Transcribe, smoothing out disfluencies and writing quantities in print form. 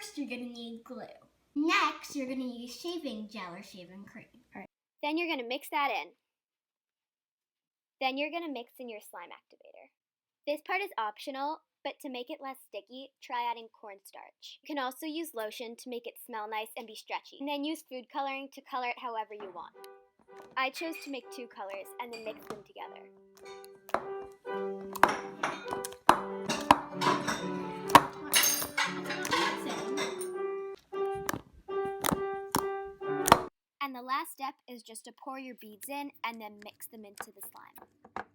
First, you're going to need glue. Next, you're going to use shaving gel or shaving cream. Then you're going to mix that in. Then you're going to mix in your slime activator. This part is optional, but to make it less sticky, try adding cornstarch. You can also use lotion to make it smell nice and be stretchy. And then use food coloring to color it however you want. I chose to make 2 colors and then mix them together. And the last step is just to pour your beads in and then mix them into the slime.